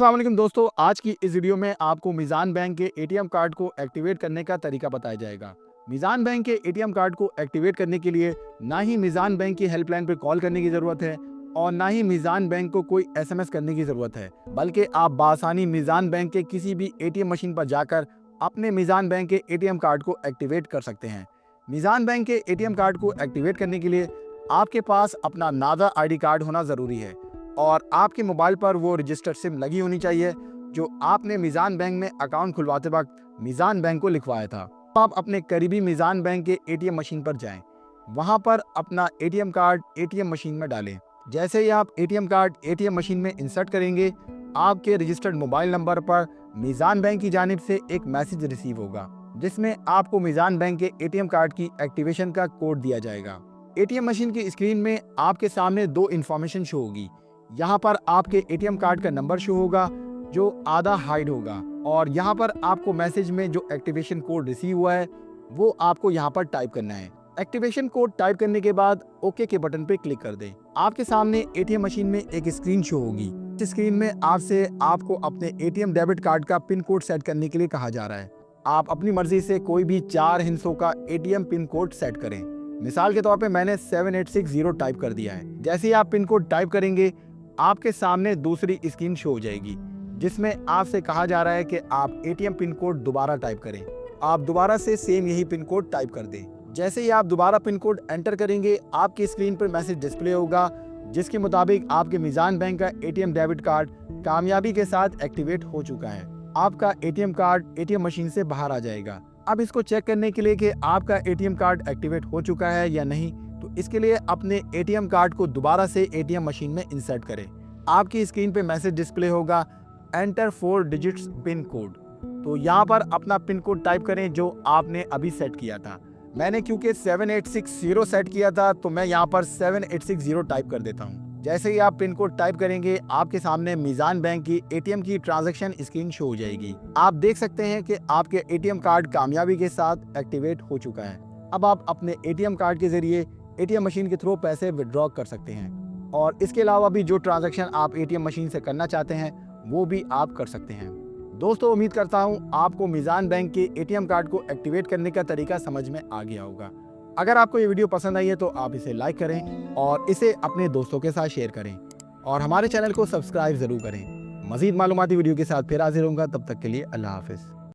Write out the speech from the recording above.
अस्सलाम वालेकुम दोस्तों, आज की इस वीडियो में आपको मीज़ान बैंक के एटीएम कार्ड को एक्टिवेट करने का तरीका बताया जाएगा। मीज़ान बैंक के एटीएम कार्ड को एक्टिवेट करने के लिए ना ही मीज़ान बैंक की हेल्पलाइन पर कॉल करने की ज़रूरत है और ना ही मीज़ान बैंक को कोई एसएमएस करने की ज़रूरत है, बल्कि आप बासानी मीज़ान बैंक के किसी भी एटीएम मशीन पर जाकर अपने मीज़ान बैंक के एटीएम कार्ड को एक्टिवेट कर सकते हैं। मीज़ान बैंक के एटीएम कार्ड को एक्टिवेट करने के लिए आपके पास अपना नादा आईडी कार्ड होना ज़रूरी है और आपके मोबाइल पर वो रजिस्टर्ड सिम लगी होनी चाहिए जो आपने मीज़ान बैंक में अकाउंट खुलवाते वक्त मीज़ान बैंक को लिखवाया था। आप अपने करीबी मीज़ान बैंक के एटीएम मशीन पर जाएं, वहां पर अपना एटीएम कार्ड एटीएम मशीन में डालें। जैसे ही आप एटीएम कार्ड एटीएम मशीन में इंसर्ट करेंगे, आपके रजिस्टर्ड मोबाइल नंबर पर मीज़ान बैंक की जानिब से एक मैसेज रिसीव होगा जिसमें आपको मीज़ान बैंक के एटीएम कार्ड की एक्टिवेशन का कोड दिया जाएगा। एटीएम मशीन की स्क्रीन में आपके सामने दो इंफॉर्मेशन शो होगी। यहाँ पर आपके एटीएम कार्ड का नंबर शो होगा जो आधा हाइड होगा और यहाँ पर आपको मैसेज में जो एक्टिवेशन कोड रिसीव हुआ है वो आपको यहाँ पर टाइप करना है। एक्टिवेशन कोड टाइप करने के बाद ओके के बटन पे क्लिक कर दें। आपके सामने एटीएम मशीन में एक स्क्रीन शो होगी। इस स्क्रीन में आपको अपने एटीएम डेबिट कार्ड का पिन कोड सेट करने के लिए कहा जा रहा है। आप अपनी मर्जी से कोई भी 4 हिस्सों का एटीएम पिन कोड सेट करें। मिसाल के तौर पे मैंने 7860 टाइप कर दिया है। जैसे ही आप पिन कोड टाइप करेंगे, आपके सामने दूसरी स्क्रीन शो हो जाएगी जिसमें आपसे कहा जा रहा है कि आप एटीएम पिन कोड दोबारा टाइप करें। आप दोबारा से सेम यही पिन कोड टाइप कर दें। जैसे ही आप दोबारा पिन कोड एंटर करेंगे, आपकी स्क्रीन पर मैसेज डिस्प्ले होगा जिसके मुताबिक आपके मीज़ान बैंक का एटीएम डेबिट कार्ड कामयाबी के साथ एक्टिवेट हो चुका है। आपका एटीएम कार्ड एटीएम मशीन से बाहर आ जाएगा। अब इसको चेक करने के लिए कि आपका एटीएम कार्ड एक्टिवेट हो चुका है या नहीं, तो इसके लिए अपने एटीएम कार्ड को दोबारा से एटीएम मशीन में इंसर्ट करें। आपकी स्क्रीन पे मैसेज डिस्प्ले होगा एंटर 4 डिजिट्स पिन कोड। तो यहाँ पर अपना पिन कोड टाइप करें जो आपने अभी सेट किया था। मैंने क्योंकि 7860 सेट किया था तो मैं यहाँ पर 7860 टाइप कर देता हूँ। जैसे ही आप पिन कोड टाइप करेंगे, आपके सामने मीज़ान बैंक की एटीएम की ट्रांजैक्शन स्क्रीन शो हो जाएगी। आप देख सकते हैं कि आपके एटीएम कार्ड कामयाबी के साथ एक्टिवेट हो चुका है। अब आप अपने एटीएम कार्ड के जरिए एटीएम मशीन के थ्रू पैसे विड्रॉ कर सकते हैं और इसके अलावा भी जो ट्रांजैक्शन आप एटीएम मशीन से करना चाहते हैं वो भी आप कर सकते हैं। दोस्तों, उम्मीद करता हूं आपको मीज़ान बैंक के एटीएम कार्ड को एक्टिवेट करने का तरीका समझ में आ गया होगा। अगर आपको ये वीडियो पसंद आई है तो आप इसे लाइक करें और इसे अपने दोस्तों के साथ शेयर करें और हमारे चैनल को सब्सक्राइब जरूर करें। मजीद मालूमाती वीडियो के साथ फिर हाजिर होऊंगा। तब तक के लिए अल्लाह हाफिज़।